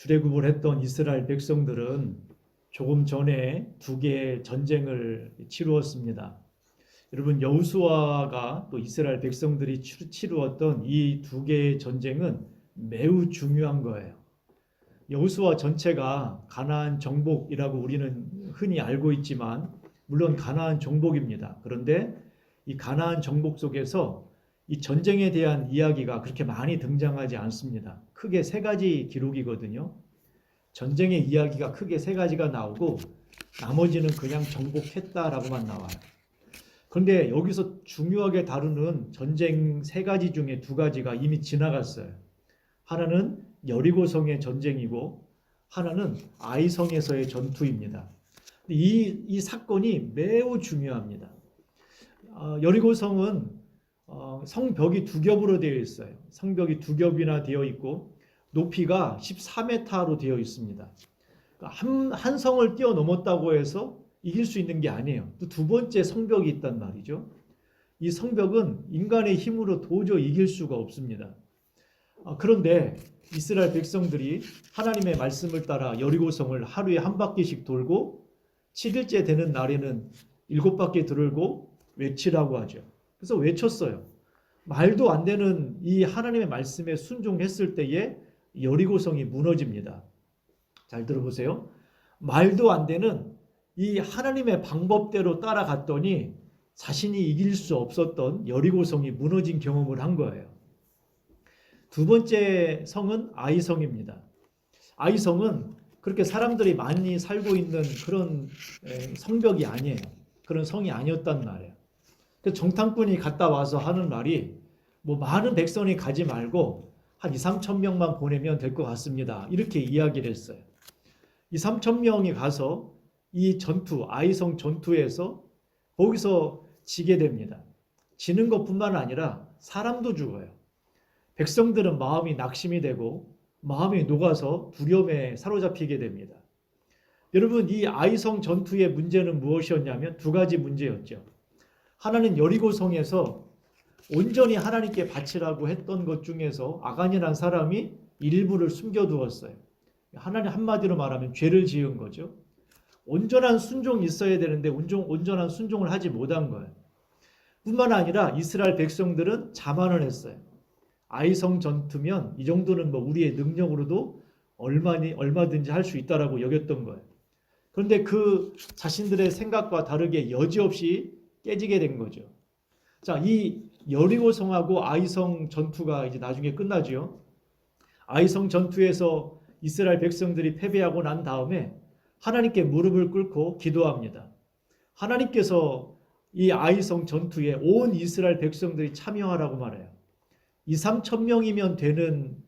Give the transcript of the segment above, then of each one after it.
출애굽을 했던 이스라엘 백성들은 조금 전에 두 개의 전쟁을 치루었습니다. 여러분, 여호수아가 또 이스라엘 백성들이 치루었던 이 두 개의 전쟁은 매우 중요한 거예요. 여호수아 전체가 가나안 정복이라고 우리는 흔히 알고 있지만 물론 가나안 정복입니다. 그런데 이 가나안 정복 속에서 이 전쟁에 대한 이야기가 그렇게 많이 등장하지 않습니다. 크게 세 가지 기록이거든요. 전쟁의 이야기가 크게 세 가지가 나오고 나머지는 그냥 정복했다라고만 나와요. 그런데 여기서 중요하게 다루는 전쟁 세 가지 중에 두 가지가 이미 지나갔어요. 하나는 여리고성의 전쟁이고 하나는 아이성에서의 전투입니다. 이 사건이 매우 중요합니다. 여리고성은 성벽이 두 겹으로 되어 있어요. 성벽이 두 겹이나 되어 있고 높이가 14m로 되어 있습니다. 한 성을 뛰어넘었다고 해서 이길 수 있는 게 아니에요. 또 두 번째 성벽이 있단 말이죠. 이 성벽은 인간의 힘으로 도저히 이길 수가 없습니다. 그런데 이스라엘 백성들이 하나님의 말씀을 따라 여리고성을 하루에 한 바퀴씩 돌고 7일째 되는 날에는 7바퀴 돌고 외치라고 하죠. 그래서 외쳤어요. 말도 안 되는 이 하나님의 말씀에 순종했을 때에 여리고성이 무너집니다. 잘 들어보세요. 말도 안 되는 이 하나님의 방법대로 따라갔더니 자신이 이길 수 없었던 여리고성이 무너진 경험을 한 거예요. 두 번째 성은 아이성입니다. 아이성은 그렇게 사람들이 많이 살고 있는 그런 성벽이 아니에요. 그런 성이 아니었단 말이에요. 정탐꾼이 갔다 와서 하는 말이 뭐 많은 백성이 가지 말고 한 2, 3천 명만 보내면 될 것 같습니다. 이렇게 이야기를 했어요. 2, 3천 명이 가서 이 전투, 아이성 전투에서 거기서 지게 됩니다. 지는 것뿐만 아니라 사람도 죽어요. 백성들은 마음이 낙심이 되고 마음이 녹아서 두려움에 사로잡히게 됩니다. 여러분, 이 아이성 전투의 문제는 무엇이었냐면 두 가지 문제였죠. 하나는 여리고성에서 온전히 하나님께 바치라고 했던 것 중에서 아간이라는 사람이 일부를 숨겨두었어요. 하나님 한마디로 말하면 죄를 지은 거죠. 온전한 순종이 있어야 되는데 온전한 순종을 하지 못한 거예요. 뿐만 아니라 이스라엘 백성들은 자만을 했어요. 아이성 전투면 이 정도는 뭐 우리의 능력으로도 얼마든지 할 수 있다라고 여겼던 거예요. 그런데 그 자신들의 생각과 다르게 여지없이 깨지게 된 거죠. 자, 이 여리고성하고 아이성 전투가 이제 나중에 끝나죠. 아이성 전투에서 이스라엘 백성들이 패배하고 난 다음에 하나님께 무릎을 꿇고 기도합니다. 하나님께서 이 아이성 전투에 온 이스라엘 백성들이 참여하라고 말해요. 2, 3천 명이면 되는,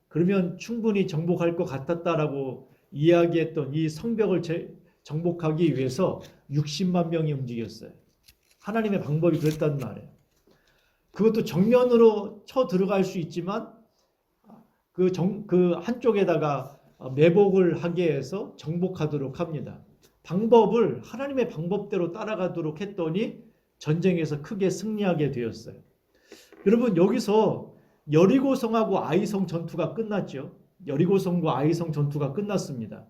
그러면 충분히 정복할 것 같았다라고 이야기했던 이 성벽을 정복하기 위해서 60만 명이 움직였어요. 하나님의 방법이 그랬단 말이에요. 그것도 정면으로 쳐 들어갈 수 있지만 그 한쪽에다가 매복을 하게 해서 정복하도록 합니다. 방법을 하나님의 방법대로 따라가도록 했더니 전쟁에서 크게 승리하게 되었어요. 여러분, 여기서 여리고성하고 아이성 전투가 끝났죠. 여리고성과 아이성 전투가 끝났습니다.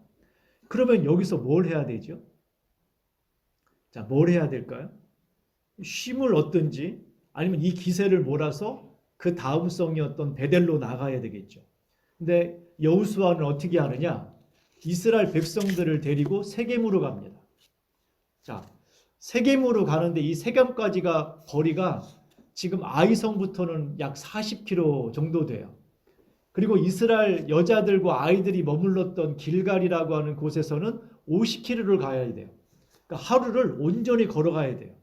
그러면 여기서 뭘 해야 되죠? 자, 뭘 해야 될까요? 쉼을 얻든지 아니면 이 기세를 몰아서 그 다음 성이었던 베델로 나가야 되겠죠. 근데 여호수아는 어떻게 하느냐? 이스라엘 백성들을 데리고 세겜으로 갑니다. 자, 세겜으로 가는데 이 세겜까지가 거리가 지금 아이성부터는 약 40km 정도 돼요. 그리고 이스라엘 여자들과 아이들이 머물렀던 길갈이라고 하는 곳에서는 50km를 가야 돼요. 그러니까 하루를 온전히 걸어가야 돼요.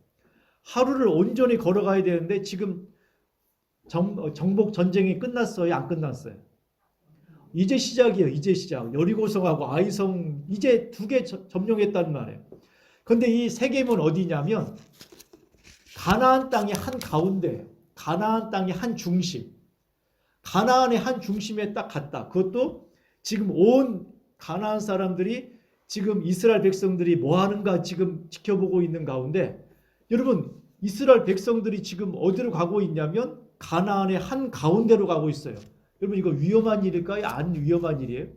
하루를 온전히 걸어가야 되는데 지금 정복 전쟁이 끝났어요? 안 끝났어요? 이제 시작이에요. 이제 시작. 여리고성하고 아이성 이제 두 개 점령했단 말이에요. 그런데 이 세겜은 어디냐면 가나안 땅의 한 가운데, 가나안 땅의 한 중심, 가나안의 한 중심에 딱 갔다. 그것도 지금 온 가나안 사람들이 지금 이스라엘 백성들이 뭐 하는가 지금 지켜보고 있는 가운데, 여러분, 이스라엘 백성들이 지금 어디로 가고 있냐면 가나안의 한 가운데로 가고 있어요. 여러분, 이거 위험한 일일까요? 안 위험한 일이에요?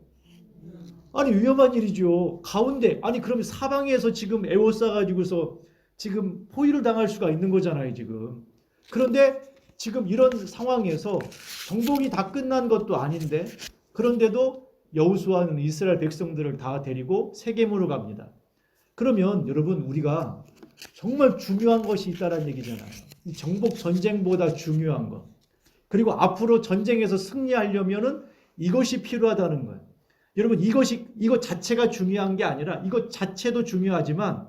아니 위험한 일이죠. 가운데 아니 그러면 사방에서 지금 에워싸 가지고서 지금 포위를 당할 수가 있는 거잖아요, 지금. 그런데 지금 이런 상황에서 정복이 다 끝난 것도 아닌데 그런데도 여호수아는 이스라엘 백성들을 다 데리고 세겜으로 갑니다. 그러면 여러분 우리가 정말 중요한 것이 있다라는 얘기잖아요. 이 정복 전쟁보다 중요한 것. 그리고 앞으로 전쟁에서 승리하려면은 이것이 필요하다는 거예요. 여러분 이것 자체가 중요한 게 아니라 이것 자체도 중요하지만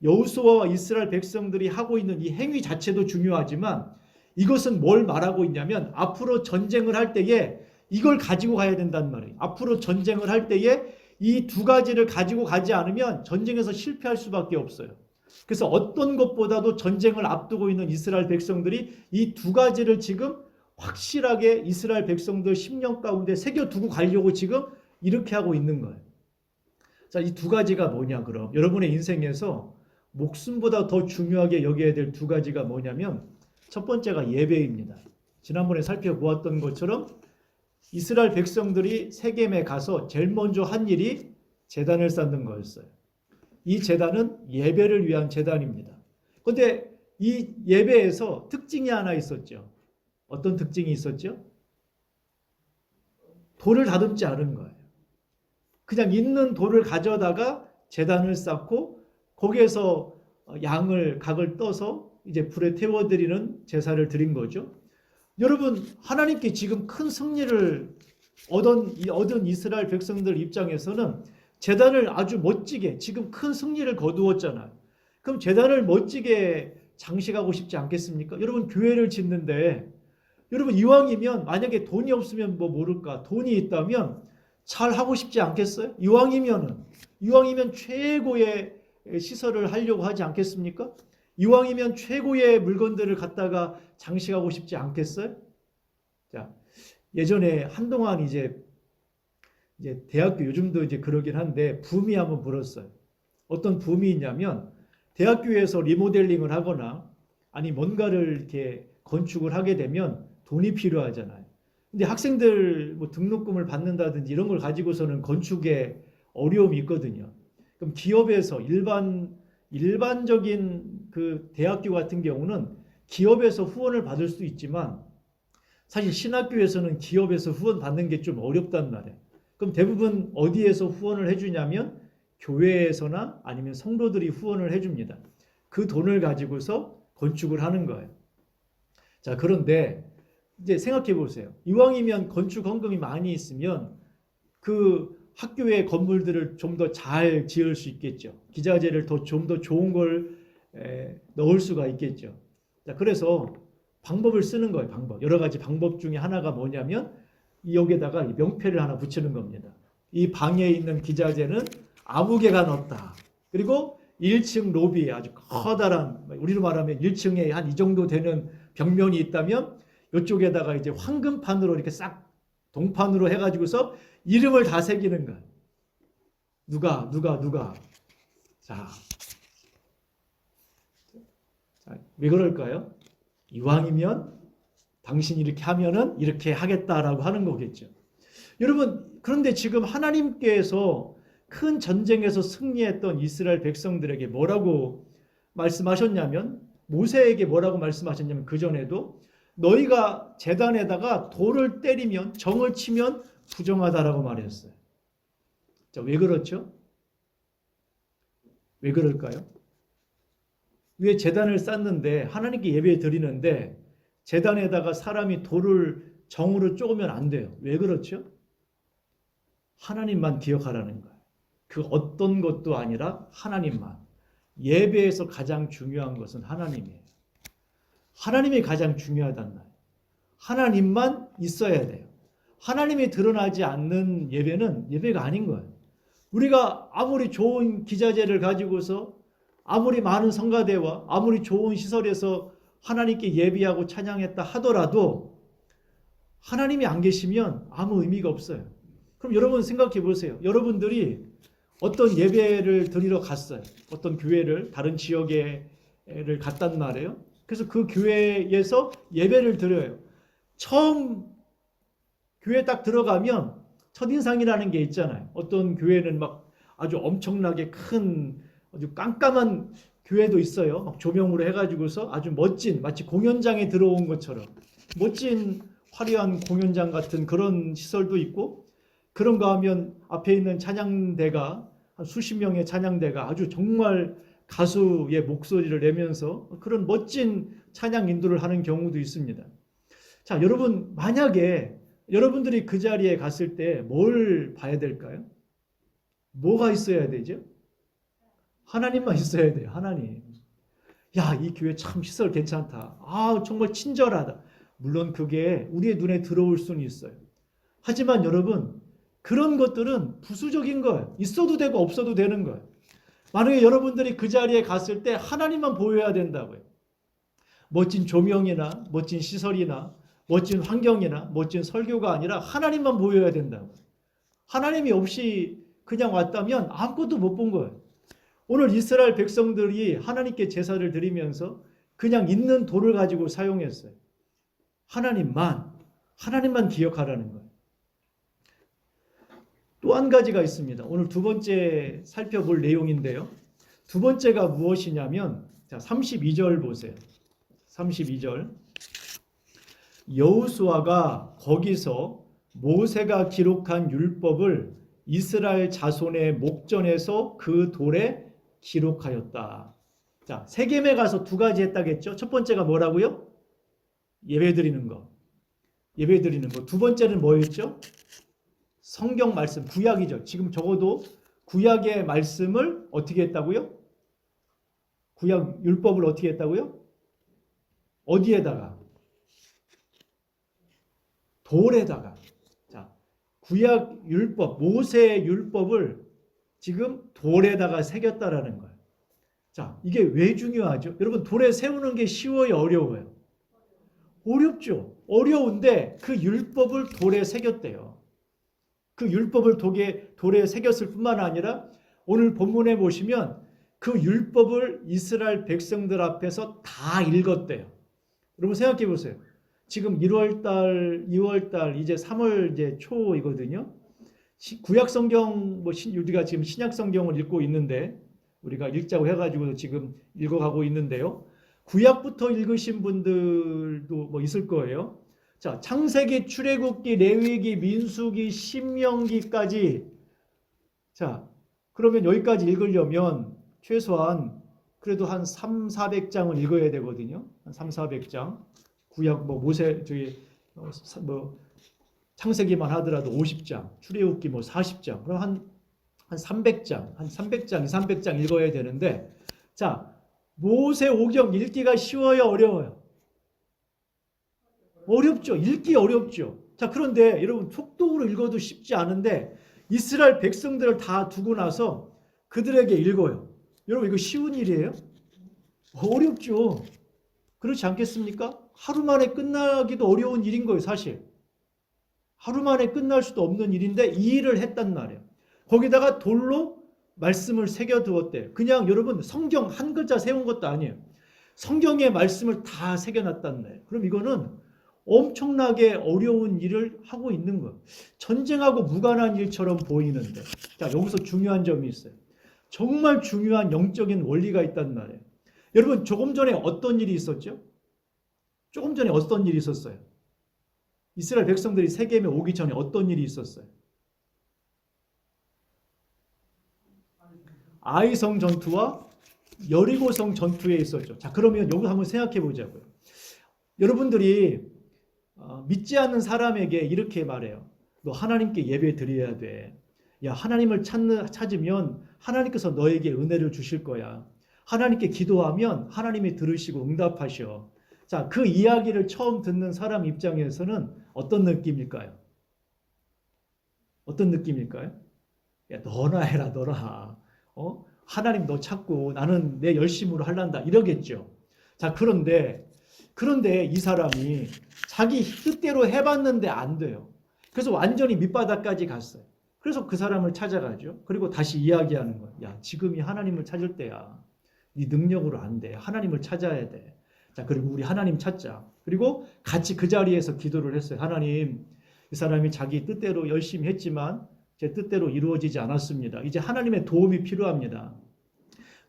여호수아와 이스라엘 백성들이 하고 있는 이 행위 자체도 중요하지만 이것은 뭘 말하고 있냐면 앞으로 전쟁을 할 때에 이걸 가지고 가야 된단 말이에요. 앞으로 전쟁을 할 때에 이 두 가지를 가지고 가지 않으면 전쟁에서 실패할 수밖에 없어요. 그래서 어떤 것보다도 전쟁을 앞두고 있는 이스라엘 백성들이 이 두 가지를 지금 확실하게 이스라엘 백성들 심령 가운데 새겨두고 가려고 지금 이렇게 하고 있는 거예요. 자, 이 두 가지가 뭐냐 그럼? 여러분의 인생에서 목숨보다 더 중요하게 여겨야 될 두 가지가 뭐냐면 첫 번째가 예배입니다. 지난번에 살펴보았던 것처럼 이스라엘 백성들이 세겜에 가서 제일 먼저 한 일이 제단을 쌓는 거였어요. 이 제단은 예배를 위한 제단입니다. 그런데 이 예배에서 특징이 하나 있었죠. 어떤 특징이 있었죠? 돌을 다듬지 않은 거예요. 그냥 있는 돌을 가져다가 제단을 쌓고 거기에서 각을 떠서 이제 불에 태워드리는 제사를 드린 거죠. 여러분 하나님께 지금 큰 승리를 얻은 이스라엘 백성들 입장에서는 제단을 아주 멋지게 지금 큰 승리를 거두었잖아요. 그럼 제단을 멋지게 장식하고 싶지 않겠습니까? 여러분 교회를 짓는데 여러분 이왕이면 만약에 돈이 없으면 뭐 모를까 돈이 있다면 잘 하고 싶지 않겠어요? 이왕이면 최고의 시설을 하려고 하지 않겠습니까? 이왕이면 최고의 물건들을 갖다가 장식하고 싶지 않겠어요? 자, 예전에 한동안 이제 대학교 요즘도 이제 그러긴 한데 붐이 한번 불었어요. 어떤 붐이 있냐면 대학교에서 리모델링을 하거나 아니 뭔가를 이렇게 건축을 하게 되면 돈이 필요하잖아요. 근데 학생들 뭐 등록금을 받는다든지 이런 걸 가지고서는 건축에 어려움이 있거든요. 그럼 기업에서 일반적인 그 대학교 같은 경우는 기업에서 후원을 받을 수 있지만 사실 신학교에서는 기업에서 후원 받는 게 좀 어렵단 말이에요. 그럼 대부분 어디에서 후원을 해주냐면 교회에서나 아니면 성도들이 후원을 해줍니다. 그 돈을 가지고서 건축을 하는 거예요. 자, 그런데 이제 생각해 보세요. 이왕이면 건축 헌금이 많이 있으면 그 학교의 건물들을 좀 더 잘 지을 수 있겠죠. 기자재를 좀 더 좋은 걸 넣을 수가 있겠죠. 자, 그래서 방법을 쓰는 거예요. 여러 가지 방법 중에 하나가 뭐냐면 여기에다가 명패를 하나 붙이는 겁니다. 이 방에 있는 기자재는 아무개가 넣었다. 그리고 1층 로비에 아주 커다란 우리로 말하면 1층에 한 이 정도 되는 벽면이 있다면 이쪽에다가 이제 황금판으로 이렇게 싹 동판으로 해가지고서 이름을 다 새기는 거야. 누가. 자, 왜 그럴까요? 이왕이면 당신이 이렇게 하면은 이렇게 하겠다라고 하는 거겠죠. 여러분, 그런데 지금 하나님께서 큰 전쟁에서 승리했던 이스라엘 백성들에게 뭐라고 말씀하셨냐면 모세에게 뭐라고 말씀하셨냐면 그전에도 너희가 제단에다가 돌을 때리면 정을 치면 부정하다라고 말했어요. 자, 왜 그렇죠? 왜 그럴까요? 왜 제단을 쌓는데 하나님께 예배 드리는데 제단에다가 사람이 돌을 정으로 쪼으면 안 돼요. 왜 그렇죠? 하나님만 기억하라는 거예요. 그 어떤 것도 아니라 하나님만. 예배에서 가장 중요한 것은 하나님이에요. 하나님이 가장 중요하단 말이에요. 하나님만 있어야 돼요. 하나님이 드러나지 않는 예배는 예배가 아닌 거예요. 우리가 아무리 좋은 기자재를 가지고서 아무리 많은 성가대와 아무리 좋은 시설에서 하나님께 예배하고 찬양했다 하더라도 하나님이 안 계시면 아무 의미가 없어요. 그럼 여러분 생각해 보세요. 여러분들이 어떤 예배를 드리러 갔어요. 어떤 교회를 다른 지역에를 갔단 말이에요. 그래서 그 교회에서 예배를 드려요. 처음 교회 딱 들어가면 첫인상이라는 게 있잖아요. 어떤 교회는 막 아주 엄청나게 큰 아주 깜깜한 교회도 있어요. 막 조명으로 해가지고서 아주 멋진 마치 공연장에 들어온 것처럼 멋진 화려한 공연장 같은 그런 시설도 있고 그런가 하면 앞에 있는 찬양대가 한 수십 명의 찬양대가 아주 정말 가수의 목소리를 내면서 그런 멋진 찬양 인도를 하는 경우도 있습니다. 자, 여러분 만약에 여러분들이 그 자리에 갔을 때 뭘 봐야 될까요? 뭐가 있어야 되죠? 하나님만 있어야 돼요. 하나님. 야, 이 교회 참 시설 괜찮다. 아, 정말 친절하다. 물론 그게 우리의 눈에 들어올 수는 있어요. 하지만 여러분, 그런 것들은 부수적인 거예요. 있어도 되고 없어도 되는 거예요. 만약에 여러분들이 그 자리에 갔을 때 하나님만 보여야 된다고요. 멋진 조명이나 멋진 시설이나 멋진 환경이나 멋진 설교가 아니라 하나님만 보여야 된다고요. 하나님이 없이 그냥 왔다면 아무것도 못 본 거예요. 오늘 이스라엘 백성들이 하나님께 제사를 드리면서 그냥 있는 돌을 가지고 사용했어요. 하나님만 기억하라는 거예요. 또 한 가지가 있습니다. 오늘 두 번째 살펴볼 내용인데요. 두 번째가 무엇이냐면, 자, 32절 보세요. 32절. 여호수아가 거기서 모세가 기록한 율법을 이스라엘 자손의 목전에서 그 돌에 기록하였다. 자, 세겜에 가서 두 가지 했다겠죠? 첫 번째가 뭐라고요? 예배드리는 거. 예배드리는 거. 두 번째는 뭐였죠? 성경 말씀, 구약이죠. 지금 적어도 구약의 말씀을 어떻게 했다고요? 구약 율법을 어떻게 했다고요? 어디에다가? 돌에다가. 자, 구약 율법, 모세의 율법을 지금 돌에다가 새겼다라는 거예요. 자, 이게 왜 중요하죠? 여러분, 돌에 세우는 게 쉬워요, 어려워요? 어렵죠. 어려운데 그 율법을 돌에 새겼대요. 그 율법을 돌에 새겼을 뿐만 아니라 오늘 본문에 보시면 그 율법을 이스라엘 백성들 앞에서 다 읽었대요. 여러분 생각해 보세요. 지금 1월달, 2월달, 이제 3월 이제 초이거든요. 구약 성경, 우리가 지금 신약 성경을 읽고 있는데, 우리가 읽자고 해가지고 지금 읽어가고 있는데요. 구약부터 읽으신 분들도 있을 거예요. 자, 창세기, 출애굽기, 레위기, 민수기, 신명기까지. 자, 그러면 여기까지 읽으려면 최소한 그래도 한 300~400장을 읽어야 되거든요. 한 300~400장. 구약 모세 창세기만 하더라도 50장, 출애굽기 40장. 그럼 한 300장, 200~300장 읽어야 되는데, 자, 모세 오경 읽기가 쉬워요, 어려워요? 어렵죠. 읽기 어렵죠. 자, 그런데 여러분 속도로 읽어도 쉽지 않은데 이스라엘 백성들을 다 두고 나서 그들에게 읽어요. 여러분 이거 쉬운 일이에요? 어렵죠. 그렇지 않겠습니까? 하루 만에 끝나기도 어려운 일인 거예요, 사실. 하루 만에 끝날 수도 없는 일인데 이 일을 했단 말이에요. 거기다가 돌로 말씀을 새겨두었대요. 그냥 여러분 성경 한 글자 세운 것도 아니에요. 성경의 말씀을 다 새겨놨단 말이에요. 그럼 이거는 엄청나게 어려운 일을 하고 있는 거예요. 전쟁하고 무관한 일처럼 보이는데, 자, 여기서 중요한 점이 있어요. 정말 중요한 영적인 원리가 있단 말이에요. 여러분 조금 전에 어떤 일이 있었죠? 조금 전에 어떤 일이 있었어요? 이스라엘 백성들이 세겜에 오기 전에 어떤 일이 있었어요? 아이성 전투와 여리고성 전투에 있었죠. 자, 그러면 여기 한번 생각해 보자고요. 여러분들이 믿지 않는 사람에게 이렇게 말해요. 너 하나님께 예배 드려야 돼. 야, 하나님을 찾으면 하나님께서 너에게 은혜를 주실 거야. 하나님께 기도하면 하나님이 들으시고 응답하셔. 자, 그 이야기를 처음 듣는 사람 입장에서는 어떤 느낌일까요? 어떤 느낌일까요? 야, 너나 해라, 너나. 하나님 너 찾고 나는 내 열심으로 할란다. 이러겠죠. 자, 그런데 이 사람이 자기 뜻대로 해봤는데 안 돼요. 그래서 완전히 밑바닥까지 갔어요. 그래서 그 사람을 찾아가죠. 그리고 다시 이야기하는 거예요. 야, 지금이 하나님을 찾을 때야. 네 능력으로 안 돼. 하나님을 찾아야 돼. 자, 그리고 우리 하나님 찾자. 그리고 같이 그 자리에서 기도를 했어요. 하나님, 이 사람이 자기 뜻대로 열심히 했지만 제 뜻대로 이루어지지 않았습니다. 이제 하나님의 도움이 필요합니다.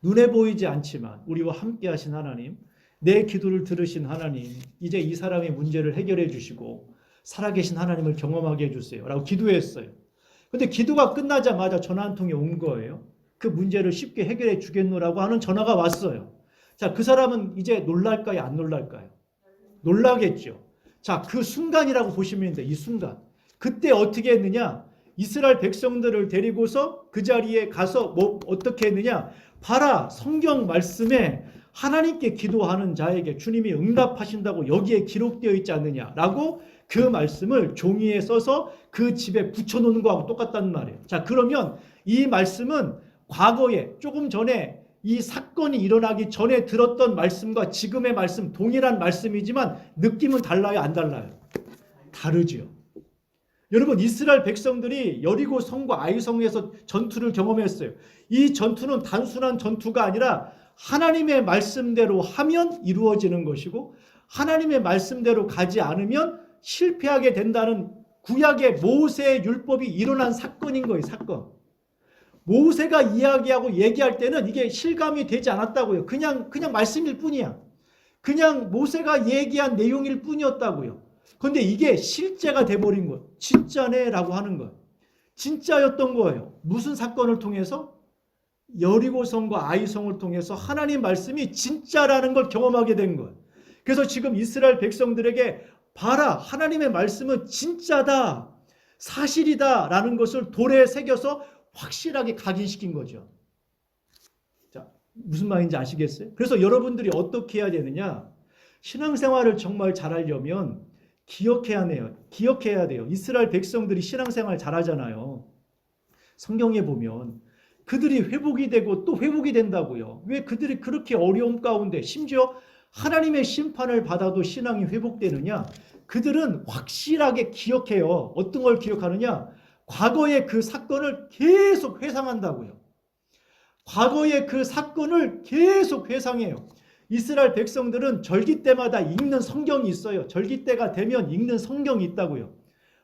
눈에 보이지 않지만 우리와 함께 하신 하나님, 내 기도를 들으신 하나님, 이제 이 사람의 문제를 해결해 주시고 살아계신 하나님을 경험하게 해주세요 라고 기도했어요. 근데 기도가 끝나자마자 전화 한 통이 온 거예요. 그 문제를 쉽게 해결해 주겠노라고 하는 전화가 왔어요. 자, 그 사람은 이제 놀랄까요? 안 놀랄까요? 놀라겠죠. 자, 그 순간이라고 보시면 돼요. 이 순간. 그때 어떻게 했느냐? 이스라엘 백성들을 데리고서 그 자리에 가서 어떻게 했느냐? 봐라, 성경 말씀에 하나님께 기도하는 자에게 주님이 응답하신다고 여기에 기록되어 있지 않느냐라고 그 말씀을 종이에 써서 그 집에 붙여놓는 거하고 똑같단 말이에요. 자, 그러면 이 말씀은 과거에 조금 전에 이 사건이 일어나기 전에 들었던 말씀과 지금의 말씀 동일한 말씀이지만 느낌은 달라요, 안 달라요? 다르죠. 여러분, 이스라엘 백성들이 여리고 성과 아이성에서 전투를 경험했어요. 이 전투는 단순한 전투가 아니라 하나님의 말씀대로 하면 이루어지는 것이고 하나님의 말씀대로 가지 않으면 실패하게 된다는 구약의 모세의 율법이 일어난 사건인 거예요. 사건. 모세가 이야기하고 얘기할 때는 이게 실감이 되지 않았다고요. 그냥 말씀일 뿐이야. 그냥 모세가 얘기한 내용일 뿐이었다고요. 그런데 이게 실제가 돼버린 거예요. 진짜네 라고 하는 거예요. 진짜였던 거예요. 무슨 사건을 통해서? 여리고성과 아이성을 통해서 하나님 말씀이 진짜라는 걸 경험하게 된 거예요. 그래서 지금 이스라엘 백성들에게 봐라, 하나님의 말씀은 진짜다, 사실이다 라는 것을 돌에 새겨서 확실하게 각인시킨 거죠. 자, 무슨 말인지 아시겠어요? 그래서 여러분들이 어떻게 해야 되느냐? 신앙생활을 정말 잘하려면 기억해야 돼요. 이스라엘 백성들이 신앙생활 잘하잖아요. 성경에 보면 그들이 회복이 되고 또 회복이 된다고요. 왜 그들이 그렇게 어려움 가운데 심지어 하나님의 심판을 받아도 신앙이 회복되느냐? 그들은 확실하게 기억해요. 어떤 걸 기억하느냐? 과거의 그 사건을 계속 회상한다고요. 과거의 그 사건을 계속 회상해요. 이스라엘 백성들은 절기 때마다 읽는 성경이 있어요. 절기 때가 되면 읽는 성경이 있다고요.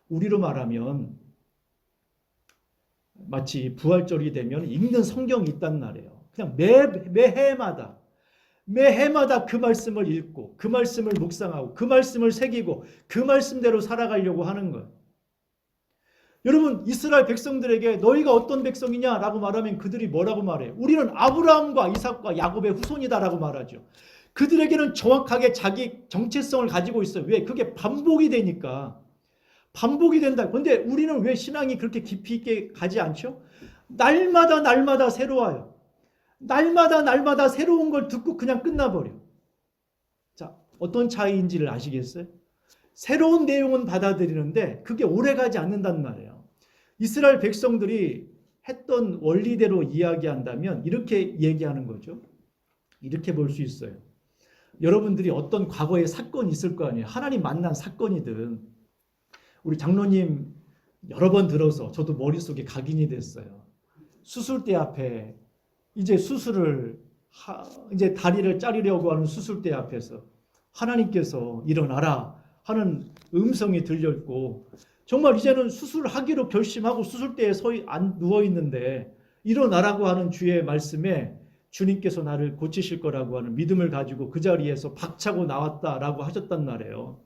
우리로 말하면 마치 부활절이 되면 읽는 성경이 있단 말이에요. 그냥 매해마다 그 말씀을 읽고 그 말씀을 묵상하고 그 말씀을 새기고 그 말씀대로 살아가려고 하는 거예요. 여러분, 이스라엘 백성들에게 너희가 어떤 백성이냐라고 말하면 그들이 뭐라고 말해요? 우리는 아브라함과 이삭과 야곱의 후손이다라고 말하죠. 그들에게는 정확하게 자기 정체성을 가지고 있어요. 왜? 그게 반복이 되니까. 반복이 된다. 그런데 우리는 왜 신앙이 그렇게 깊이 있게 가지 않죠? 날마다 새로워요. 날마다 새로운 걸 듣고 그냥 끝나버려. 자, 어떤 차이인지를 아시겠어요? 새로운 내용은 받아들이는데 그게 오래가지 않는단 말이에요. 이스라엘 백성들이 했던 원리대로 이야기한다면 이렇게 얘기하는 거죠. 이렇게 볼 수 있어요. 여러분들이 어떤 과거의 사건이 있을 거 아니에요. 하나님 만난 사건이든. 우리 장로님 여러 번 들어서 저도 머릿속에 각인이 됐어요. 수술대 앞에 이제 이제 다리를 자르려고 하는 수술대 앞에서 하나님께서 일어나라 하는 음성이 들렸고, 정말 이제는 수술하기로 결심하고 수술대에 누워 있는데 일어나라고 하는 주의 말씀에 주님께서 나를 고치실 거라고 하는 믿음을 가지고 그 자리에서 박차고 나왔다라고 하셨단 말이에요.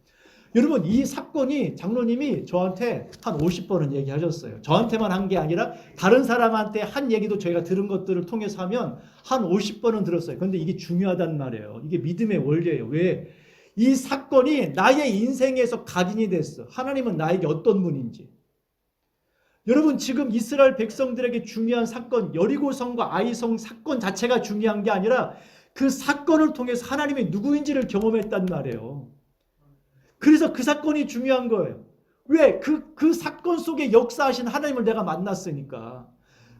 여러분, 이 사건이 장로님이 저한테 한 50번은 얘기하셨어요. 저한테만 한 게 아니라 다른 사람한테 한 얘기도 저희가 들은 것들을 통해서 하면 한 50번은 들었어요. 그런데 이게 중요하단 말이에요. 이게 믿음의 원리예요. 왜? 이 사건이 나의 인생에서 각인이 됐어. 하나님은 나에게 어떤 분인지. 여러분, 지금 이스라엘 백성들에게 중요한 사건, 여리고성과 아이성 사건 자체가 중요한 게 아니라 그 사건을 통해서 하나님이 누구인지를 경험했단 말이에요. 그래서 그 사건이 중요한 거예요. 왜? 그 사건 속에 역사하신 하나님을 내가 만났으니까.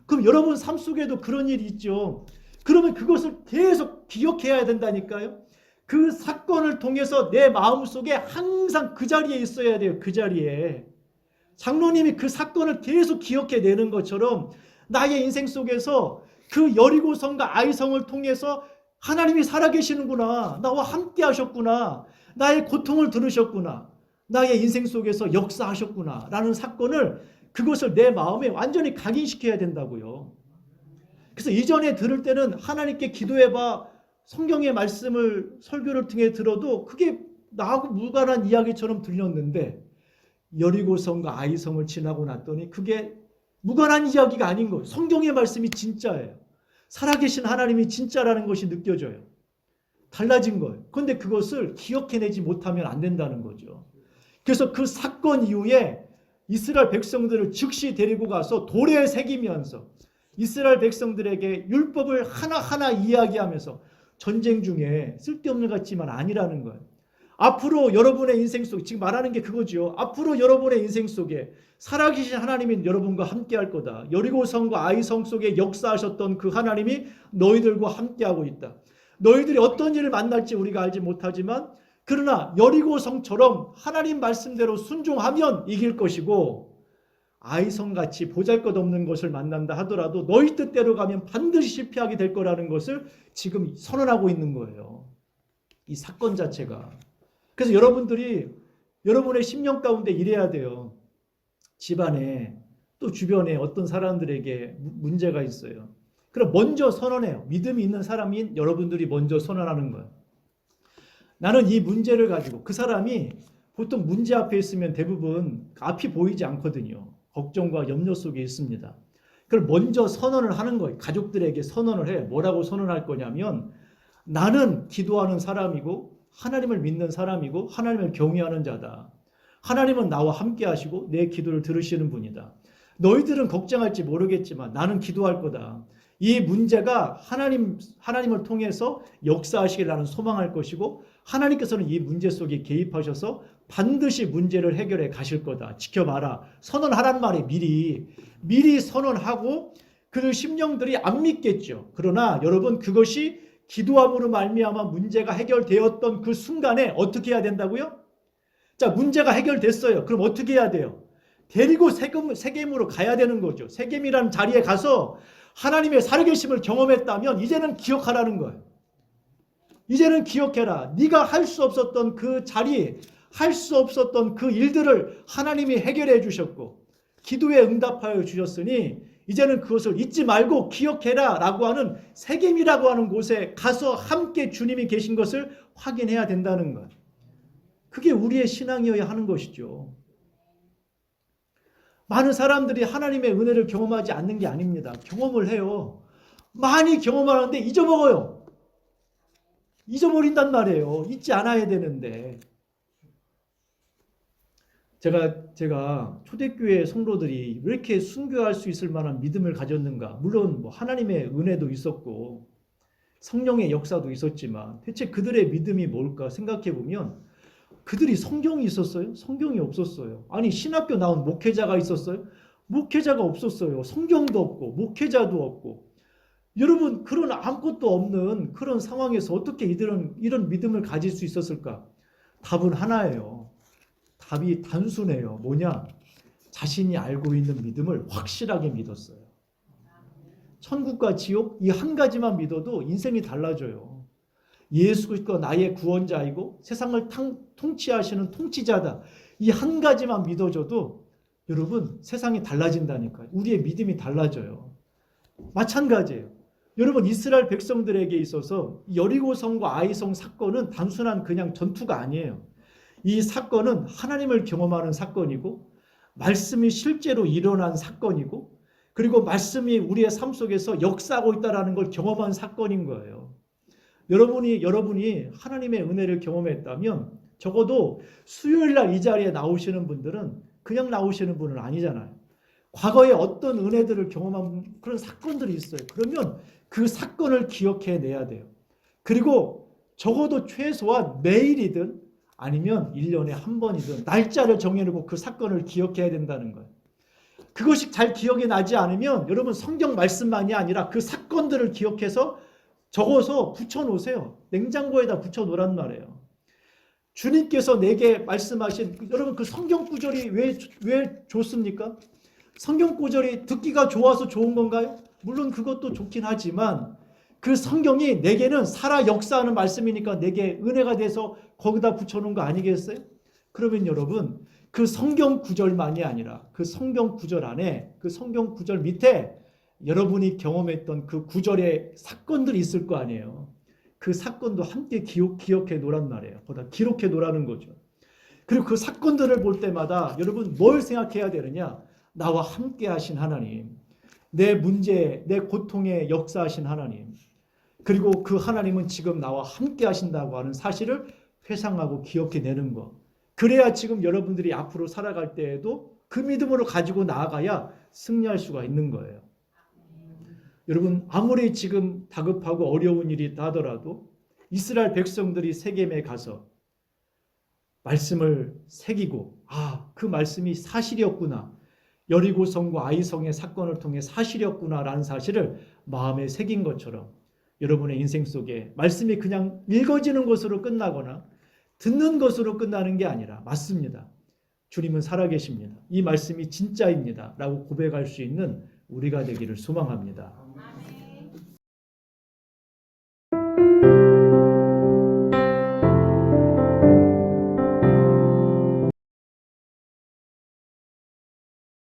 그럼 여러분 삶 속에도 그런 일이 있죠. 그러면 그것을 계속 기억해야 된다니까요. 그 사건을 통해서 내 마음속에 항상 그 자리에 있어야 돼요. 그 자리에. 장로님이 그 사건을 계속 기억해내는 것처럼 나의 인생 속에서 그 여리고성과 아이성을 통해서 하나님이 살아계시는구나. 나와 함께 하셨구나. 나의 고통을 들으셨구나. 나의 인생 속에서 역사하셨구나 라는 사건을, 그것을 내 마음에 완전히 각인시켜야 된다고요. 그래서 이전에 들을 때는 하나님께 기도해봐, 성경의 말씀을 설교를 통해 들어도 그게 나하고 무관한 이야기처럼 들렸는데, 여리고성과 아이성을 지나고 났더니 그게 무관한 이야기가 아닌 거예요. 성경의 말씀이 진짜예요. 살아계신 하나님이 진짜라는 것이 느껴져요. 달라진 거예요. 그런데 그것을 기억해내지 못하면 안 된다는 거죠. 그래서 그 사건 이후에 이스라엘 백성들을 즉시 데리고 가서 돌에 새기면서 이스라엘 백성들에게 율법을 하나하나 이야기하면서, 전쟁 중에 쓸데없는 것 같지만 아니라는 거예요. 앞으로 여러분의 인생 속에, 지금 말하는 게 그거죠. 앞으로 여러분의 인생 속에 살아계신 하나님이 여러분과 함께 할 거다. 여리고성과 아이성 속에 역사하셨던 그 하나님이 너희들과 함께하고 있다. 너희들이 어떤 일을 만날지 우리가 알지 못하지만, 그러나 여리고성처럼 하나님 말씀대로 순종하면 이길 것이고, 아이성같이 보잘것없는 것을 만난다 하더라도 너희 뜻대로 가면 반드시 실패하게 될 거라는 것을 지금 선언하고 있는 거예요. 이 사건 자체가. 그래서 여러분들이 여러분의 심령 가운데 이래야 돼요. 집안에 또 주변에 어떤 사람들에게 문제가 있어요. 그럼 먼저 선언해요. 믿음이 있는 사람인 여러분들이 먼저 선언하는 거예요. 나는 이 문제를 가지고, 그 사람이 보통 문제 앞에 있으면 대부분 앞이 보이지 않거든요. 걱정과 염려 속에 있습니다. 그걸 먼저 선언을 하는 거예요. 가족들에게 선언을 해. 뭐라고 선언할 거냐면, 나는 기도하는 사람이고 하나님을 믿는 사람이고 하나님을 경외하는 자다. 하나님은 나와 함께 하시고 내 기도를 들으시는 분이다. 너희들은 걱정할지 모르겠지만 나는 기도할 거다. 이 문제가 하나님을 통해서 역사하시길 나는 소망할 것이고, 하나님께서는 이 문제 속에 개입하셔서 반드시 문제를 해결해 가실 거다. 지켜봐라. 선언하란 말에 미리 선언하고, 그 심령들이 안 믿겠죠. 그러나 여러분, 그것이 기도함으로 말미암아 문제가 해결되었던 그 순간에 어떻게 해야 된다고요? 자, 문제가 해결됐어요. 그럼 어떻게 해야 돼요? 데리고 세겜으로 가야 되는 거죠. 세겜이라는 자리에 가서 하나님의 살아계심을 경험했다면 이제는 기억하라는 거예요. 이제는 기억해라. 네가 할 수 없었던 그 자리, 할 수 없었던 그 일들을 하나님이 해결해 주셨고 기도에 응답하여 주셨으니 이제는 그것을 잊지 말고 기억해라 라고 하는 세겜이라고 하는 곳에 가서 함께 주님이 계신 것을 확인해야 된다는 것. 그게 우리의 신앙이어야 하는 것이죠. 많은 사람들이 하나님의 은혜를 경험하지 않는 게 아닙니다. 경험을 해요. 많이 경험하는데 잊어먹어요. 잊어버린단 말이에요. 잊지 않아야 되는데. 제가 초대교회 성도들이 왜 이렇게 순교할 수 있을 만한 믿음을 가졌는가. 물론 뭐 하나님의 은혜도 있었고 성령의 역사도 있었지만 대체 그들의 믿음이 뭘까 생각해 보면, 그들이 성경이 있었어요? 성경이 없었어요. 아니, 신학교 나온 목회자가 있었어요? 목회자가 없었어요. 성경도 없고 목회자도 없고. 여러분, 그런 아무것도 없는 그런 상황에서 어떻게 이들은 이런 믿음을 가질 수 있었을까? 답은 하나예요. 답이 단순해요. 뭐냐? 자신이 알고 있는 믿음을 확실하게 믿었어요. 천국과 지옥 이 한 가지만 믿어도 인생이 달라져요. 예수 그리스도가 나의 구원자이고 세상을 통치하시는 통치자다. 이 한 가지만 믿어줘도 여러분 세상이 달라진다니까요. 우리의 믿음이 달라져요. 마찬가지예요. 여러분, 이스라엘 백성들에게 있어서 여리고성과 아이성 사건은 단순한 그냥 전투가 아니에요. 이 사건은 하나님을 경험하는 사건이고 말씀이 실제로 일어난 사건이고, 그리고 말씀이 우리의 삶 속에서 역사하고 있다는 걸 경험한 사건인 거예요. 여러분이 하나님의 은혜를 경험했다면 적어도 수요일날 이 자리에 나오시는 분들은 그냥 나오시는 분은 아니잖아요. 과거에 어떤 은혜들을 경험한 그런 사건들이 있어요. 그러면 그 사건을 기억해내야 돼요. 그리고 적어도 최소한 매일이든 아니면 1년에 한 번이든 날짜를 정해놓고 그 사건을 기억해야 된다는 거예요. 그것이 잘 기억이 나지 않으면 여러분, 성경 말씀만이 아니라 그 사건들을 기억해서 적어서 붙여놓으세요. 냉장고에다 붙여놓으란 말이에요. 주님께서 내게 말씀하신, 여러분, 그 성경 구절이 왜 좋습니까? 성경 구절이 듣기가 좋아서 좋은 건가요? 물론 그것도 좋긴 하지만 그 성경이 내게는 살아 역사하는 말씀이니까 내게 은혜가 돼서 거기다 붙여놓은 거 아니겠어요? 그러면 여러분 그 성경 구절만이 아니라 그 성경 구절 안에 그 성경 구절 밑에 여러분이 경험했던 그 구절의 사건들이 있을 거 아니에요. 그 사건도 함께 기억해 놓으란 말이에요. 보다 기록해 놓으라는 거죠. 그리고 그 사건들을 볼 때마다 여러분 뭘 생각해야 되느냐? 나와 함께 하신 하나님, 내 문제, 내 고통에 역사하신 하나님, 그리고 그 하나님은 지금 나와 함께 하신다고 하는 사실을 회상하고 기억해내는 것. 그래야 지금 여러분들이 앞으로 살아갈 때에도 그 믿음으로 가지고 나아가야 승리할 수가 있는 거예요. 여러분 아무리 지금 다급하고 어려운 일이 있다 하더라도 이스라엘 백성들이 세겜에 가서 말씀을 새기고 그 말씀이 사실이었구나. 여리고성과 아이성의 사건을 통해 사실이었구나라는 사실을 마음에 새긴 것처럼 여러분의 인생 속에 말씀이 그냥 읽어지는 것으로 끝나거나 듣는 것으로 끝나는 게 아니라 맞습니다. 주님은 살아계십니다. 이 말씀이 진짜입니다. 라고 고백할 수 있는 우리가 되기를 소망합니다.